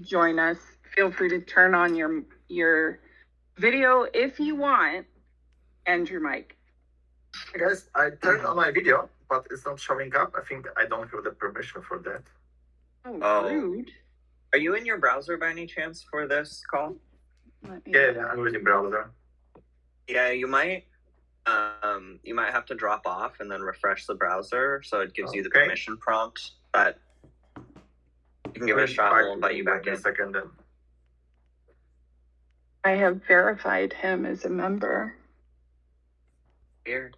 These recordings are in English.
join us, feel free to turn on your video if you want, and your mic. Hey guys, I turned on my video, but it's not showing up. I think I don't have the permission for that. Oh, rude. Are you in your browser by any chance for this call? Yeah, I'm using browser. Yeah, you might have to drop off and then refresh the browser so it gives you the permission prompt. But you can give it a shot. We'll invite you back in a second then. I have verified him as a member. Weird.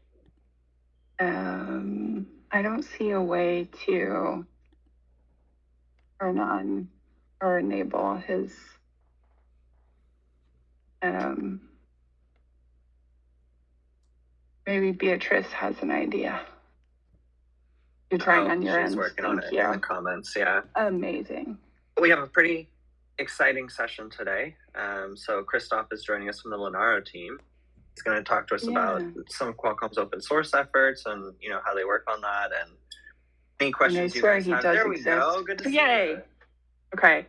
I don't see a way to turn on or enable his maybe Beatrice has an idea. You're trying on your end. She's working on it in the comments, yeah. Amazing. We have a pretty exciting session today. So Krzysztof is joining us from the Linaro team. He's going to talk to us about some of Qualcomm's open source efforts and how they work on that and any questions you guys have. There we go. Good to see you. Okay.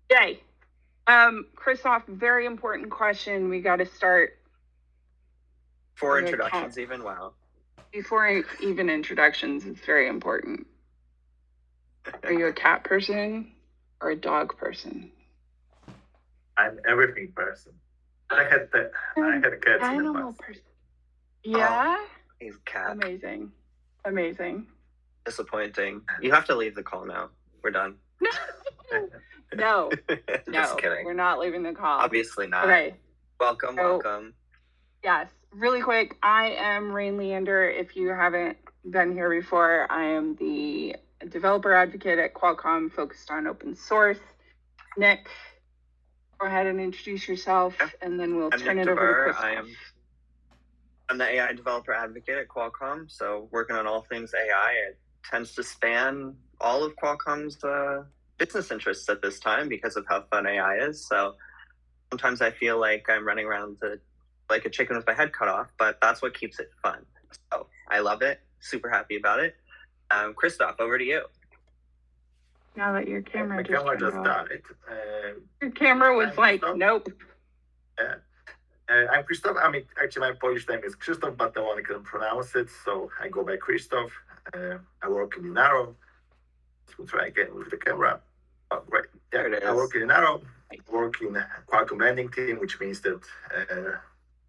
Yay. Krzysztof, very important question. We got to start. Before introductions even? Wow. Before even introductions, it's very important. Are you a cat person or a dog person? I'm everything person. I had a cat in the past. Person. Yeah? He's a cat. Amazing. Disappointing. You have to leave the call now. We're done. No. Just kidding. We're not leaving the call. Obviously not. Okay. Welcome. Yes. Really quick, I am Rain Leander. If you haven't been here before, I am the developer advocate at Qualcomm focused on open source. Nick, go ahead and introduce yourself, and then we'll turn it over to Krzysztof. I'm the AI developer advocate at Qualcomm, so working on all things AI. It tends to span all of Qualcomm's business interests at this time because of how fun AI is. So sometimes I feel like I'm running around like a chicken with my head cut off, but that's what keeps it fun. So I love it. Super happy about it. Krzysztof, over to you. Now that your camera just died. Your camera was like, nope. I'm Krzysztof. Actually, my Polish name is Krzysztof, but no one can pronounce it, so I go by Krzysztof. I work in Linaro. We'll try again with the camera. Oh, great. Yeah, there it is. I work in Linaro. I work in Qualcomm lending team, which means that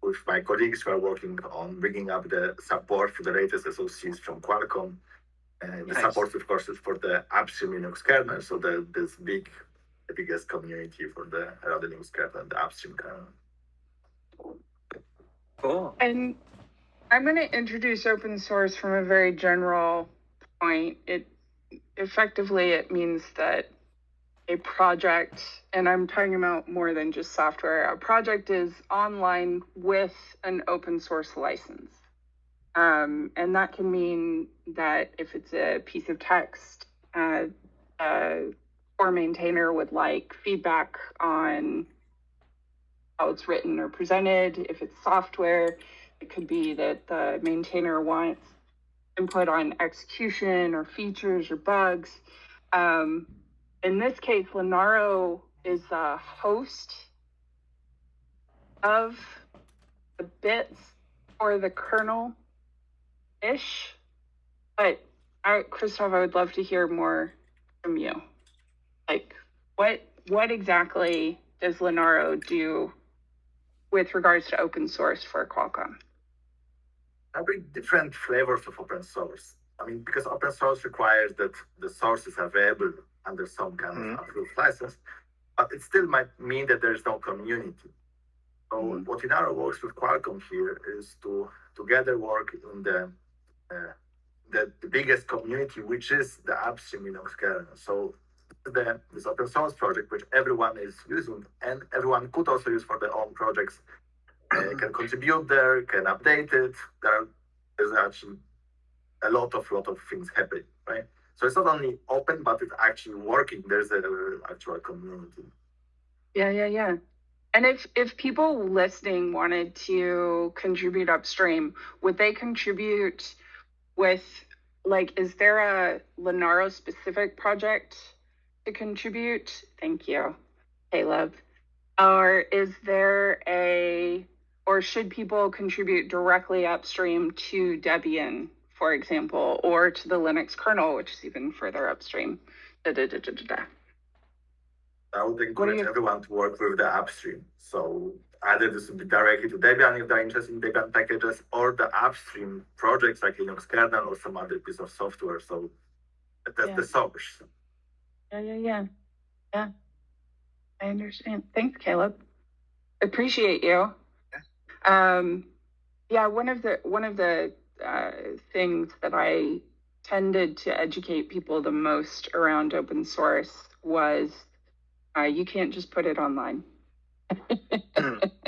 with my colleagues, we are working on bringing up the support for the latest SoCs from Qualcomm. The support, of course, is for the upstream Linux kernel, so the biggest community for the Linux kernel, the upstream kernel. Cool. And I'm going to introduce open source from a very general point. It means that a project, and I'm talking about more than just software, a project is online with an open source license. And that can mean that if it's a piece of text, a core maintainer would like feedback on how it's written or presented. If it's software, it could be that the maintainer wants input on execution or features or bugs. In this case, Linaro is a host of the bits or the kernel-ish. But Krzysztof, I would love to hear more from you. Like, what exactly does Linaro do with regards to open source for Qualcomm? I bring different flavors of open source. Because open source requires that the source is available under some kind of approved license, but it still might mean that there is no community. So what Linaro works with Qualcomm here is to together work in the biggest community, which is the upstream Linux kernel. So this open source project, which everyone is using, and everyone could also use for their own projects, can contribute there, can update it. There's actually a lot of things happening, right? So it's not only open, but it's actually working. There's an actual community. Yeah. And if people listening wanted to contribute upstream, would they contribute with, like, is there a Linaro specific project to contribute? Thank you, Caleb. Or or should people contribute directly upstream to Debian, for example, or to the Linux kernel, which is even further upstream? I would encourage everyone to work with the upstream. So either this would be directly to Debian if they're interested in Debian packages, or the upstream projects like Linux kernel or some other piece of software. So that's the source. Yeah. I understand. Thanks, Caleb. Appreciate you. One of the things that I tended to educate people the most around open source was you can't just put it online.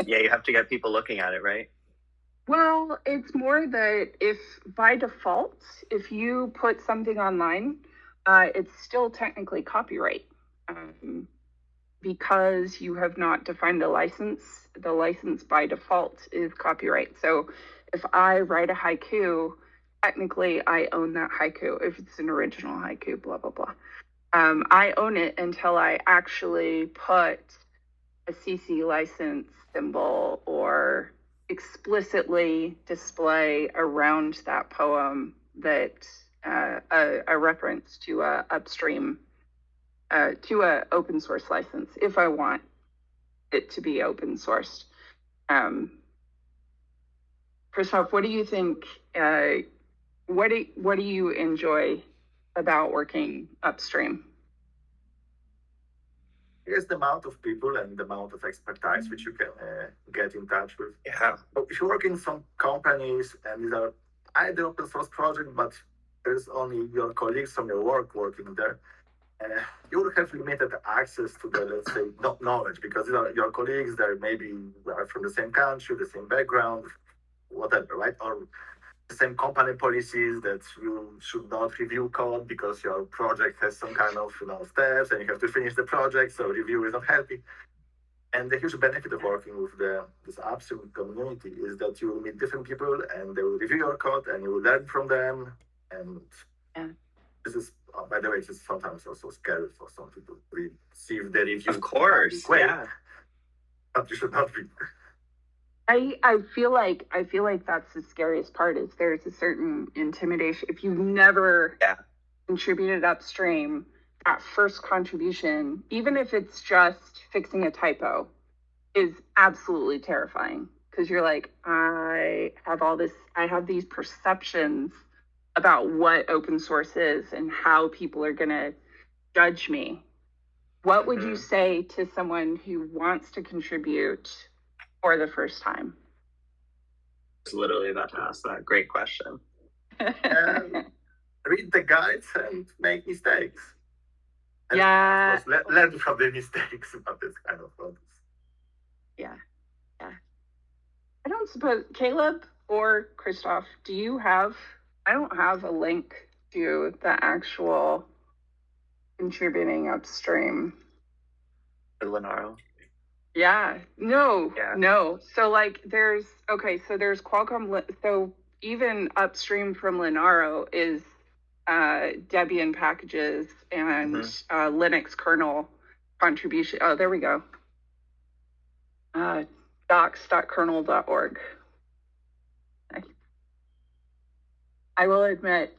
Yeah, you have to get people looking at it, right? Well, it's more that if by default, if you put something online, it's still technically copyright. Because you have not defined a license, the license by default is copyright. So if I write a haiku, technically I own that haiku if it's an original haiku, blah, blah, blah. I own it until I actually put a CC license symbol or explicitly display around that poem that a reference to a upstream to a open source license if I want it to be open sourced. Krzysztof, what do you think? What do you enjoy about working upstream? Here's the amount of people and the amount of expertise which you can get in touch with. Yeah. So if you work in some companies and these are either open source project, but there's only your colleagues from your work working there, you will have limited access to the, let's say, knowledge, because these are your colleagues. They're maybe are from the same country, the same background, whatever, right? Or the same company policies that you should not review code because your project has some kind of steps and you have to finish the project, so review is not helping. And the huge benefit of working with this upstream community is that you will meet different people and they will review your code and you will learn from them. And this is, by the way, it's sometimes also scary for some people to receive the review. Of course, yeah. But you should not be. I feel like that's the scariest part, is there's a certain intimidation. If you've never contributed upstream, that first contribution, even if it's just fixing a typo, is absolutely terrifying, because you're like, I have these perceptions about what open source is and how people are going to judge me. What would you say to someone who wants to contribute for the first time? I was literally about to ask that. Great question. Read the guides and make mistakes. And of course, learn from the mistakes about this kind of problems. Yeah. I don't suppose, Caleb or Krzysztof, I don't have a link to the actual contributing upstream. Linaro. No. So like there's Qualcomm. So even upstream from Linaro is Debian packages and Linux kernel contribution. Oh, there we go. Docs.kernel.org. I will admit,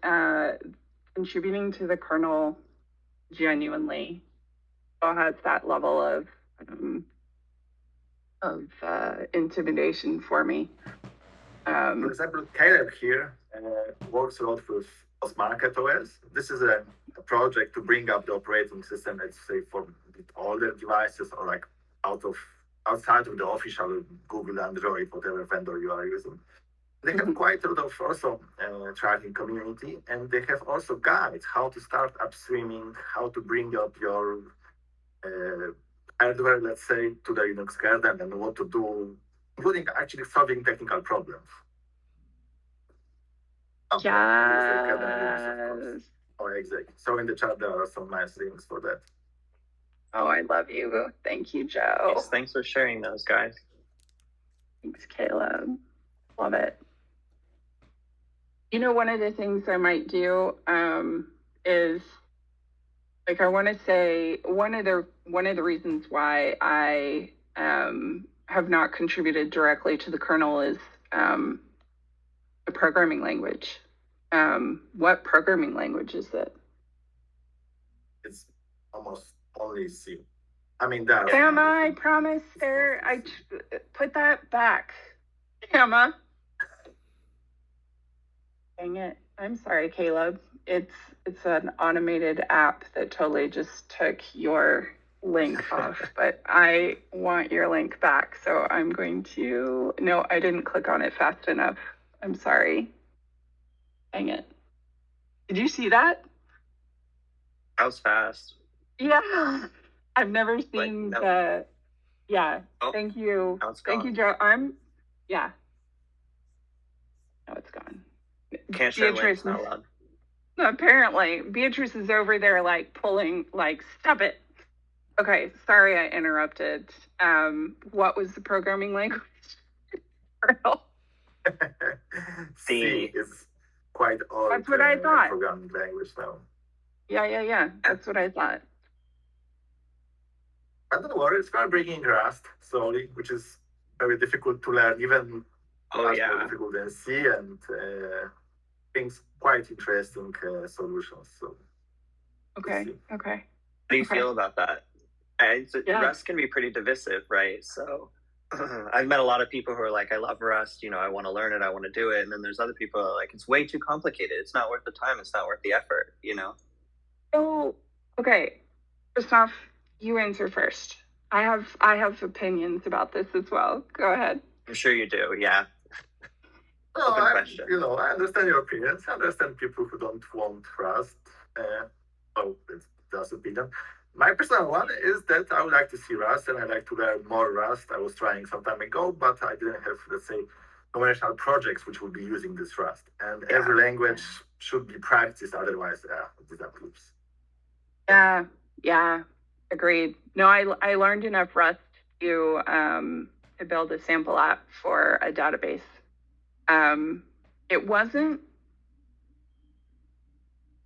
contributing to the kernel genuinely has that level of intimidation for me. For example, Caleb here works a lot with Market OS. This is a project to bring up the operating system, let's say, for older devices or like outside of the official Google, Android, whatever vendor you are using. They have quite a lot of also tracking community, and they have also guides how to start upstreaming, how to bring up your hardware, let's say, to the Linux kernel and what to do, including actually solving technical problems. Yes. Oh, exactly. So in the chat, there are some nice links for that. Oh, I love you. Thank you, Joe. Yes, thanks for sharing those, guys. Thanks, Caleb. Love it. One of the things I might do is like I want to say one of the reasons why I have not contributed directly to the kernel is the programming language. What programming language is it? It's almost only C. I mean, that. Emma, I promise there. Put that back. Emma. Dang it. I'm sorry, Caleb. It's an automated app that totally just took your link off, but I want your link back. So I'm going to, no, I didn't click on it fast enough. I'm sorry. Dang it. Did you see that? That was fast. Yeah. I've never seen the, yeah. Oh, thank you. Thank you, Joe. Yeah. No, it's gone. Can't share links out loud. Apparently, Beatrice is over there like pulling, like, stop it. Okay, sorry I interrupted. What was the programming language? C is quite old. That's what I thought. Programming language now. Yeah. That's what I thought. I don't worry, it's kind of breaking Rust slowly, which is very difficult to learn, even more difficult than C, and things quite interesting solutions. So okay. How do you feel about that? Rust can be pretty divisive, right? So I've met a lot of people who are like, I love Rust, I want to learn it, I want to do it. And then there's other people who are like, it's way too complicated. It's not worth the time. It's not worth the effort, So, okay, Krzysztof, you answer first. I have opinions about this as well. Go ahead. I'm sure you do. Yeah. Open question. I understand your opinions. I understand people who don't want Rust. It's just opinion. My personal one is that I would like to see Rust, and I'd like to learn more Rust. I was trying some time ago, but I didn't have, let's say, conventional projects which would be using this Rust. And every language should be practiced, otherwise, these are loops. Yeah. Agreed. No, I learned enough Rust to build a sample app for a database. It wasn't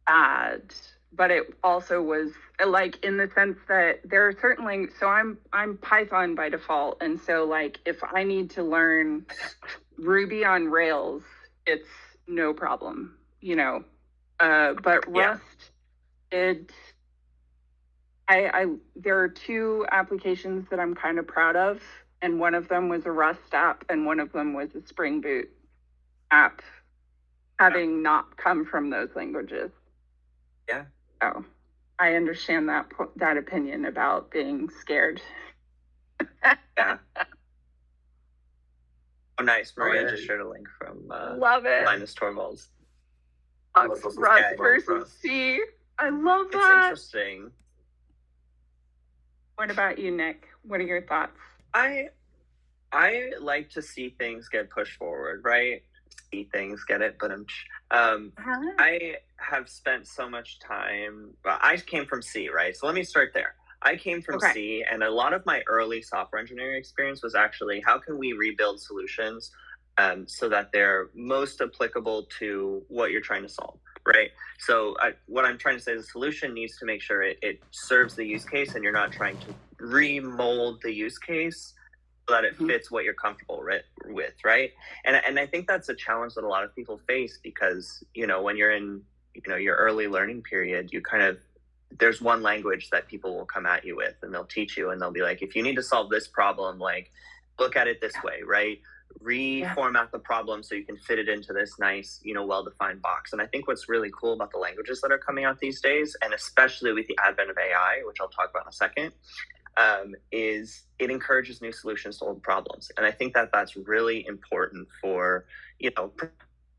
bad, but it also was like in the sense that there are certainly, so I'm Python by default, and so like if I need to learn Ruby on Rails, it's no problem, but Rust, there are two applications that I'm kind of proud of, and one of them was a Rust app, and one of them was a Spring Boot app, having not come from those languages. Yeah. So I understand that opinion about being scared. Yeah. Oh, nice. Maria just shared a link from Love it. Linus Torvalds. Rust versus C. I love that. It's interesting. What about you, Nick? What are your thoughts? I like to see things get pushed forward, right? See things, get it, but I have spent so much time. Well, I came from C, right? So let me start there. I came from C, and a lot of my early software engineering experience was actually how can we rebuild solutions so that they're most applicable to what you're trying to solve, right? So what I'm trying to say is the solution needs to make sure it serves the use case, and you're not trying to remold the use case so that it fits what you're comfortable with, right? And I think that's a challenge that a lot of people face because, when you're in, your early learning period, you kind of, there's one language that people will come at you with, and they'll teach you, and they'll be like, if you need to solve this problem, like, look at it this way, right? Reformat the problem so you can fit it into this nice, well-defined box. And I think what's really cool about the languages that are coming out these days, and especially with the advent of AI, which I'll talk about in a second, is it encourages new solutions to old problems. And I think that that's really important for,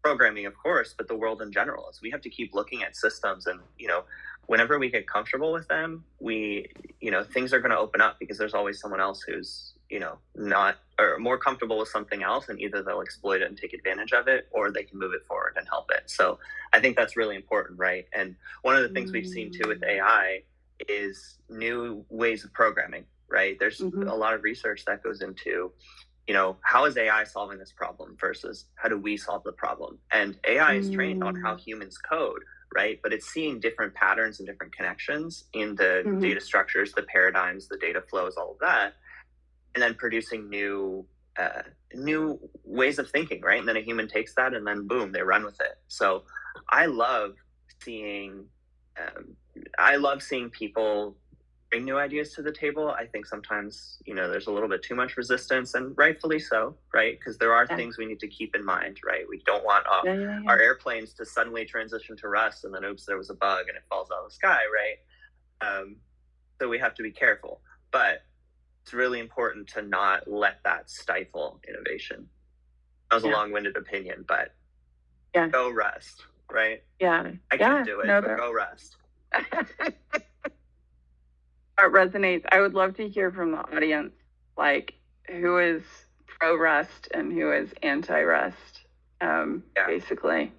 programming, of course, but the world in general is we have to keep looking at systems and, whenever we get comfortable with them, things are going to open up because there's always someone else who's, not or more comfortable with something else, and either they'll exploit it and take advantage of it, or they can move it forward and help it. So I think that's really important, right? And one of the things we've seen too with AI is new ways of programming, right? There's a lot of research that goes into, how is AI solving this problem versus how do we solve the problem? And AI is trained on how humans code, right? But it's seeing different patterns and different connections in the data structures, the paradigms, the data flows, all of that, and then producing new ways of thinking, right? And then a human takes that and then boom, they run with it. So I love seeing people bring new ideas to the table. I think sometimes, there's a little bit too much resistance, and rightfully so, right? Because there are things we need to keep in mind, right? We don't want our airplanes to suddenly transition to Rust and then, oops, there was a bug and it falls out of the sky, right? So we have to be careful. But it's really important to not let that stifle innovation. That was a long-winded opinion, but go Rust, right? Yeah. I can't do it, but go Rust. It resonates. I would love to hear from the audience, like who is pro Rust and who is anti Rust. Basically,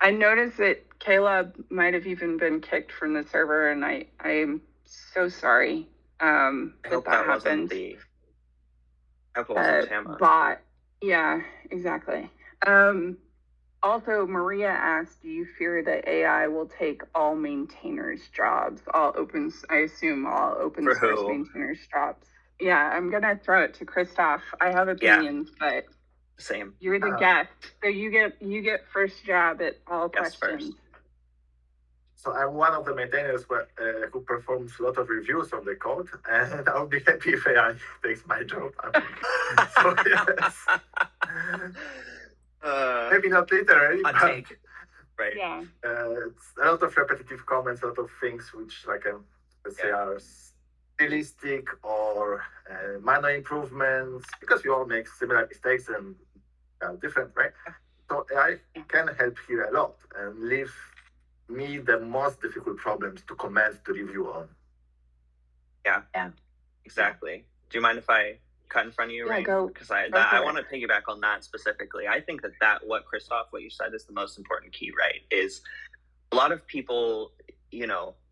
I noticed that Caleb might have even been kicked from the server, and I'm so sorry. I hope that happened. I hope it wasn't Tama. Bot. Yeah, exactly. Also, Maria asked, do you fear that AI will take all maintainers' jobs? I assume all open source maintainers' jobs. Yeah, I'm going to throw it to Krzysztof. I have opinions, but same. You're the guest, so you get first jab at all questions. First. So I'm one of the maintainers who performs a lot of reviews of the code, and I'll be happy if AI takes my job. So yes. Maybe not literally, but take. Right. Yeah. It's a lot of repetitive comments, a lot of things which let's say are stylistic or minor improvements, because we all make similar mistakes and different, right? So AI can help here a lot and leave me the most difficult problems to comment, to review on. Yeah. Exactly. Do you mind if I cut in front of you, Rain? Go. Because I want to piggyback on that specifically. I think that what Krzysztof, what you said, is the most important key, right? Is a lot of people,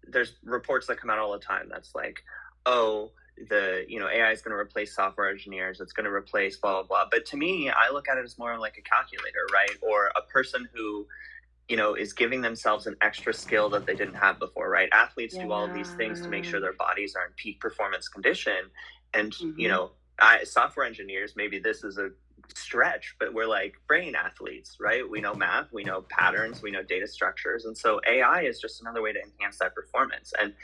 there's reports that come out all the time that's like, oh, AI is going to replace software engineers. It's going to replace blah, blah, blah. But to me, I look at it as more like a calculator, right? Or a person who, is giving themselves an extra skill that they didn't have before, right? Athletes do all of these things to make sure their bodies are in peak performance condition. And, software engineers, maybe this is a stretch, but we're like brain athletes, right? We know math, we know patterns, we know data structures. And so AI is just another way to enhance that performance. And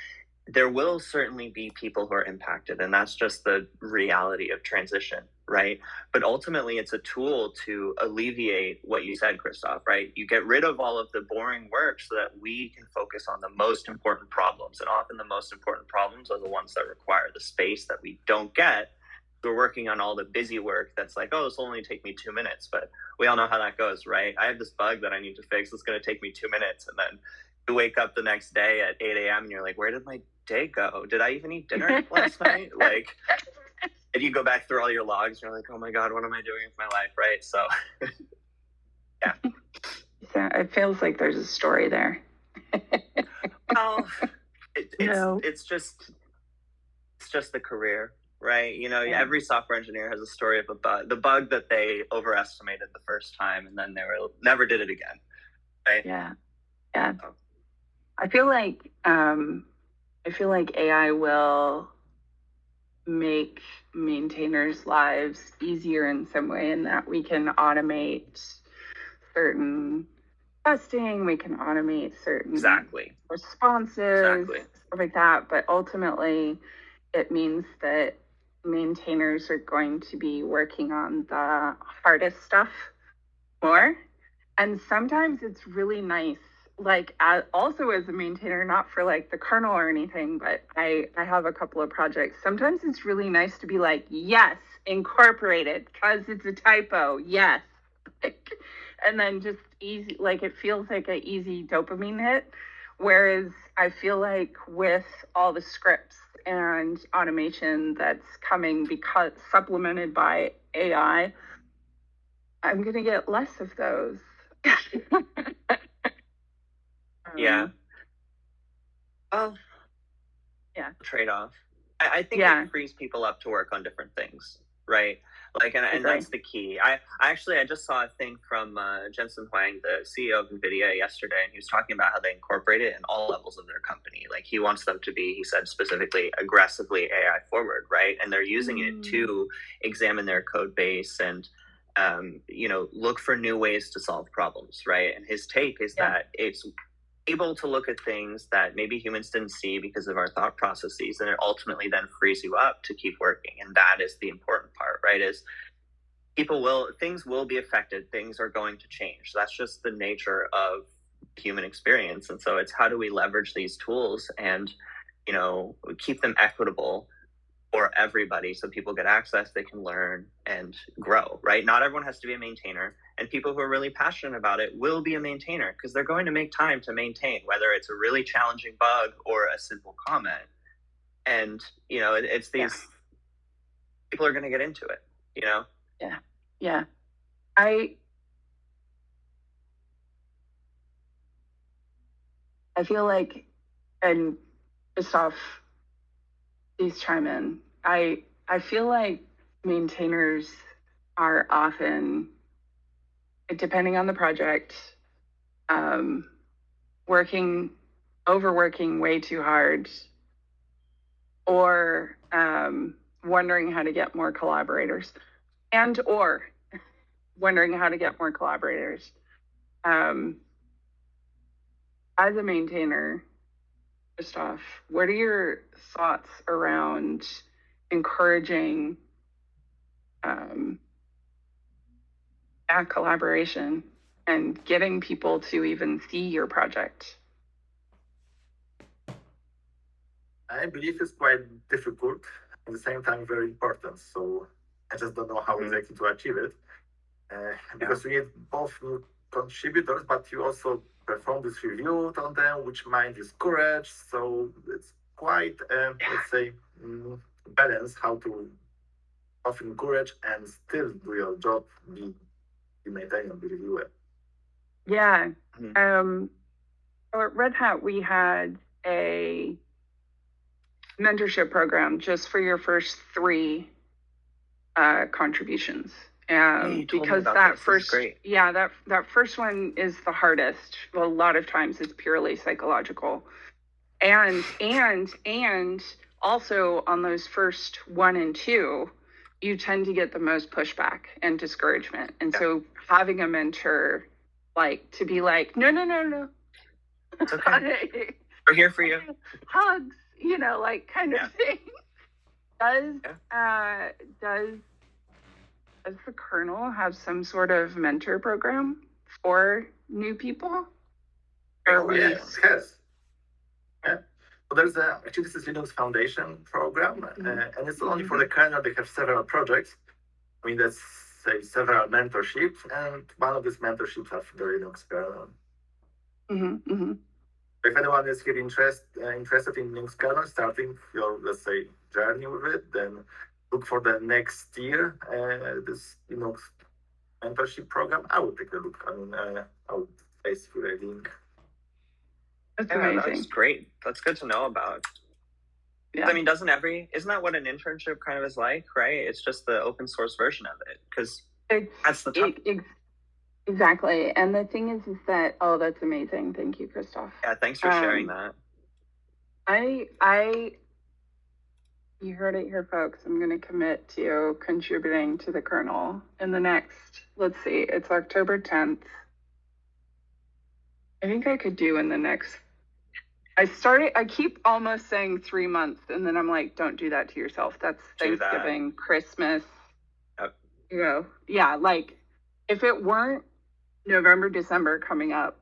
there will certainly be people who are impacted, and that's just the reality of transition, right? But ultimately, it's a tool to alleviate what you said, Krzysztof, right? You get rid of all of the boring work so that we can focus on the most important problems. And often the most important problems are the ones that require the space that we don't get. We're working on all the busy work that's like, oh, this will only take me 2 minutes. But we all know how that goes, right? I have this bug that I need to fix. It's going to take me 2 minutes. And then you wake up the next day at 8 a.m. and you're like, where did my day go? Did I even eat dinner last night? And you go back through all your logs and you're like, oh my God, what am I doing with my life, right? So, yeah. So it feels like there's a story there. Well, it's just the career, right? Every software engineer has a story of a bug, the bug that they overestimated the first time, and then they never did it again, right? Yeah. So. I feel like AI will make maintainers' lives easier in some way, in that we can automate certain testing, we can automate certain responses, stuff like that. But ultimately, it means that maintainers are going to be working on the hardest stuff more. And sometimes it's really nice, also as a maintainer, not for the kernel or anything, but I have a couple of projects. Sometimes it's really nice to be like, yes, incorporated, because it's a typo, yes. And then just easy, it feels like an easy dopamine hit. Whereas I feel like with all the scripts and automation that's coming, because supplemented by AI, I'm going to get less of those. Yeah. Well, trade-off. I think it frees people up to work on different things, right? Like, and Agree. that's the key. I just saw a thing from Jensen Huang, the CEO of NVIDIA, yesterday, and he was talking about how they incorporate it in all levels of their company. Like, he wants them to be, he said specifically, aggressively AI forward, right? And they're using it to examine their code base and look for new ways to solve problems, right? And his take is that it's able to look at things that maybe humans didn't see because of our thought processes, and it ultimately then frees you up to keep working. And that is the important part, right? Is things will be affected, things are going to change. That's just the nature of human experience. And so it's how do we leverage these tools and keep them equitable for everybody, so people get access, they can learn and grow, right? Not everyone has to be a maintainer, and people who are really passionate about it will be a maintainer because they're going to make time to maintain, whether it's a really challenging bug or a simple comment. And it's these people are going to get into it. Yeah. I feel like, and Krzysztof, please chime in. I feel like maintainers are often, depending on the project, overworking way too hard, or wondering how to get more collaborators, or wondering how to get more collaborators. As a maintainer, Krzysztof, what are your thoughts around encouraging that collaboration and getting people to even see your project? I believe it's quite difficult, at the same time very important. So I just don't know how exactly to achieve it. Because you need both new contributors, but you also perform this review on them, which might discourage. So it's quite, let's say, balance how to both encourage and still do your job, be maintained and be reviewed. Yeah. So at Red Hat, we had a mentorship program just for your first 3 contributions. Because that first first one is the hardest. Well, a lot of times it's purely psychological, and also on those first 1 and 2, you tend to get the most pushback and discouragement. And so having a mentor, like, to be like, no, it's okay. We're here for you. Hugs, like, kind of thing. Does the kernel have some sort of mentor program for new people? It has. Yeah. So there's actually this is Linux Foundation program, and it's only for the kernel. They have several projects. I mean, that's several mentorships, and one of these mentorships are for the Linux kernel. If anyone is here interested in Linux kernel, starting your, let's say, journey with it, then look for the next year, this Linux mentorship program. I would take a look. I mean, I would paste you a link. That's amazing. That's great. That's good to know about. Yeah. I mean, isn't that what an internship kind of is like, right? It's just the open source version of it, because that's the top. Exactly. And the thing is that, that's amazing. Thank you, Krzysztof. Yeah, thanks for sharing that. You heard it here, folks. I'm going to commit to contributing to the kernel in the next, let's see, it's October 10th. I think I could do in the next, I keep almost saying 3 months, and then I'm like, don't do that to yourself. That's Thanksgiving, Christmas. Yep. Yeah, like, if it weren't November, December coming up,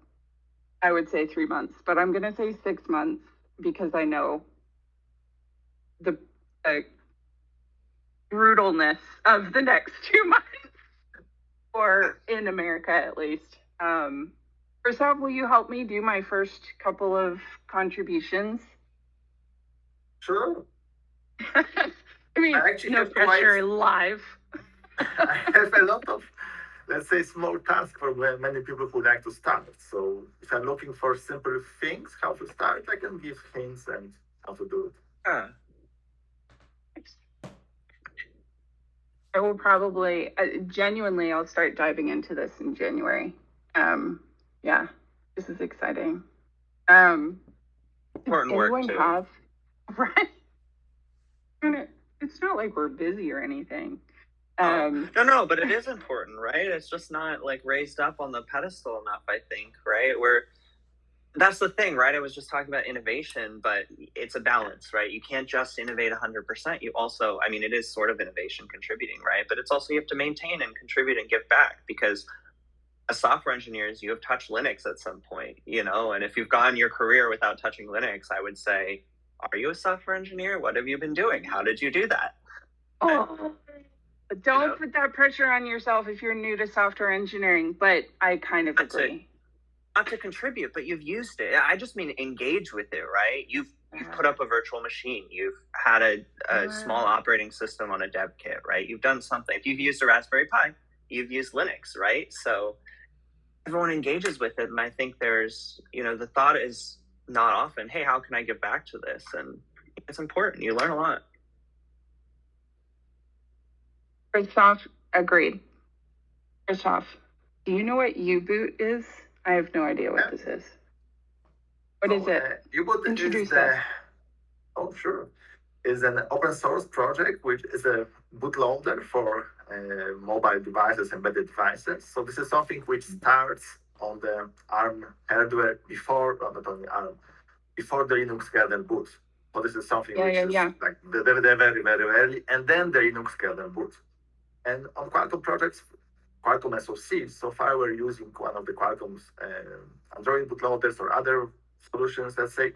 I would say 3 months, but I'm going to say 6 months because I know the brutalness of the next 2 months, or in America at least. Krzysztof, will you help me do my first couple of contributions? Sure. I mean, no pressure, live. I have a lot of, let's say, small tasks for many people who like to start. So if I'm looking for simple things, how to start, I can give hints and how to do it. I will probably, genuinely, I'll start diving into this in January. Yeah, this is exciting. Important work anyone too. have, right? It's not like we're busy or anything. No, but it is important, right? It's just not like raised up on the pedestal enough, I think, right? That's the thing, right? I was just talking about innovation, but it's a balance, right? You can't just innovate 100%. You also, I mean, it is sort of innovation contributing, right? But it's also, you have to maintain and contribute and give back, because as software engineers, you have touched Linux at some point, you know? And if you've gone your career without touching Linux, I would say, are you a software engineer? What have you been doing? How did you do that? Oh, don't put that pressure on yourself if you're new to software engineering, but I kind of agree. Not to contribute, but you've used it. I just mean engage with it, right? You've put up a virtual machine. You've had a small operating system on a dev kit, right? You've done something. If you've used a Raspberry Pi, you've used Linux, right? So everyone engages with it. And I think there's, the thought is not often, hey, how can I give back to this? And it's important. You learn a lot. Krzysztof, agreed. Krzysztof, do you know what U-boot is? I have no idea what this is. What is it? U-boot Introduce us. Oh, sure. Is an open source project which is a bootloader for mobile devices, embedded devices. So this is something which starts on the ARM hardware before, not only ARM, before the Linux kernel boot. So this is something which is like the very, very, very early, and then the Linux kernel boot. And on Qualcomm projects, Qualcomm SoC, so far we're using one of the Qualcomm's Android bootloaders or other solutions, let's say,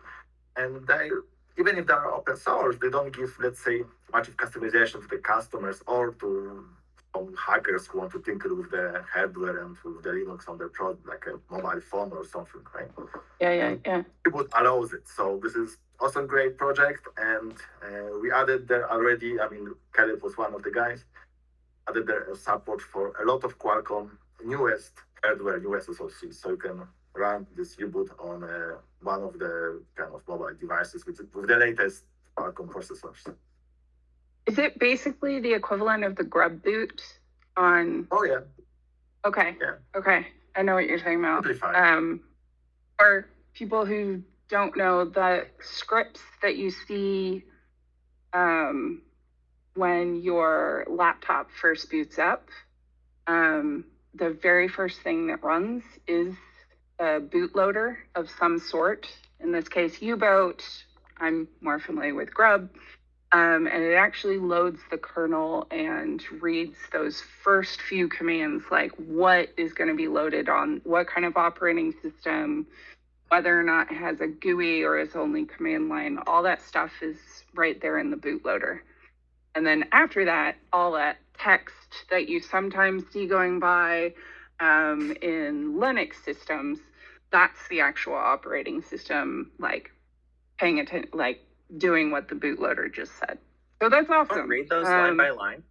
and they, even if they are open source, they don't give, let's say, much of customization to the customers or to some hackers who want to tinker with the hardware and with the Linux on their product, like a mobile phone or something, right? Yeah. U-boot allows it. So this is also a great project, and we added there already, I mean, Khaled was one of the guys, added there support for a lot of Qualcomm newest hardware, newest SoCs. So you can run this U-boot on one of the kind of mobile devices with the latest Qualcomm processors. Is it basically the equivalent of the grub boot on? Oh yeah. Okay. Yeah. Okay. I know what you're talking about. Simplified. For people who don't know, the scripts that you see when your laptop first boots up, the very first thing that runs is a bootloader of some sort. In this case, U-boot. I'm more familiar with grub. And it actually loads the kernel and reads those first few commands, like what is going to be loaded on what kind of operating system, whether or not it has a GUI or is only command line. All that stuff is right there in the bootloader. And then after that, all that text that you sometimes see going by in Linux systems, that's the actual operating system, like paying attention, like doing what the bootloader just said. So that's awesome. Don't read those line by line.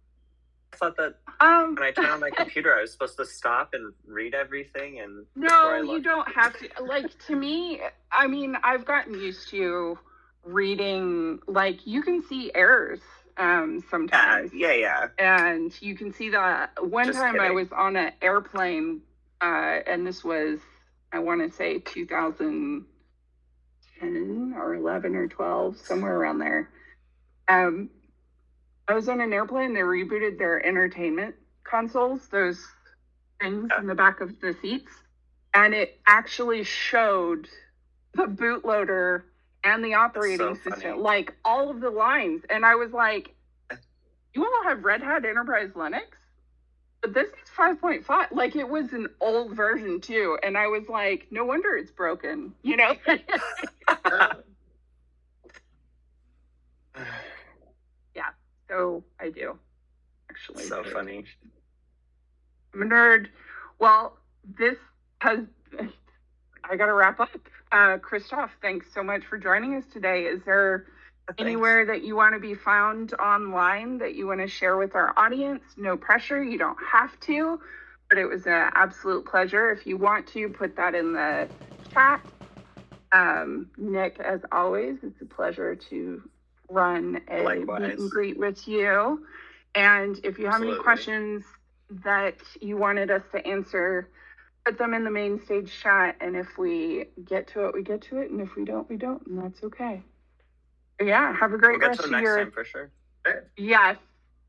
I thought that when I turned on my computer, I was supposed to stop and read everything. And no, you don't have to. Like, to me, I mean, I've gotten used to reading, like, you can see errors sometimes. Yeah. And you can see that one Just time kidding. I was on an airplane, and this was, I want to say 2010 or 11 or 12, somewhere around there. I was on an airplane. They rebooted their entertainment consoles, those things in the back of the seats, and it actually showed the bootloader and the operating system, like all of the lines. And I was like, you all have Red Hat Enterprise Linux? But this is 5.5. Like, it was an old version too. And I was like, no wonder it's broken, you know? Yeah, so I do, actually. So funny. I'm a nerd. Well, this has, I got to wrap up. Krzysztof, thanks so much for joining us today. Is there anywhere that you want to be found online that you want to share with our audience? No pressure. You don't have to, but it was an absolute pleasure. If you want to, put that in the chat. Nick, as always, it's a pleasure to run a meet and greet with you. And if you have any Absolutely. questions that you wanted us to answer, put them in the main stage chat. And if we get to it, we get to it. And if we don't, we don't. And that's okay. But yeah, have a great We'll get rest to it of next your... time for sure. Yes.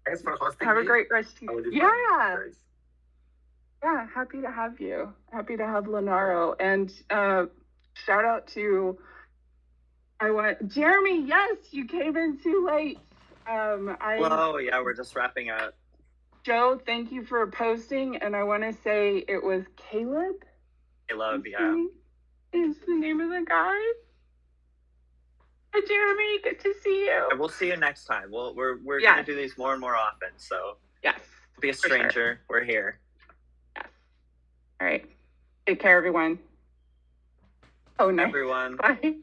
Thanks for hosting Have me. a great rest of I your... will do Yeah. fine, guys. Yeah, happy to have you. Happy to have Linaro. And shout out to Jeremy. Yes, you came in too late. Hello, yeah, we're just wrapping up. Joe, thank you for posting. And I want to say it was Caleb. Caleb, yeah. Is the name of the guy. Hi, Jeremy. Good to see you. We'll see you next time. We're Yes. gonna do these more and more often. So Yes. don't be a stranger. Sure. We're here. Yes. All right. Take care, everyone. Oh, nice. Everyone. Bye.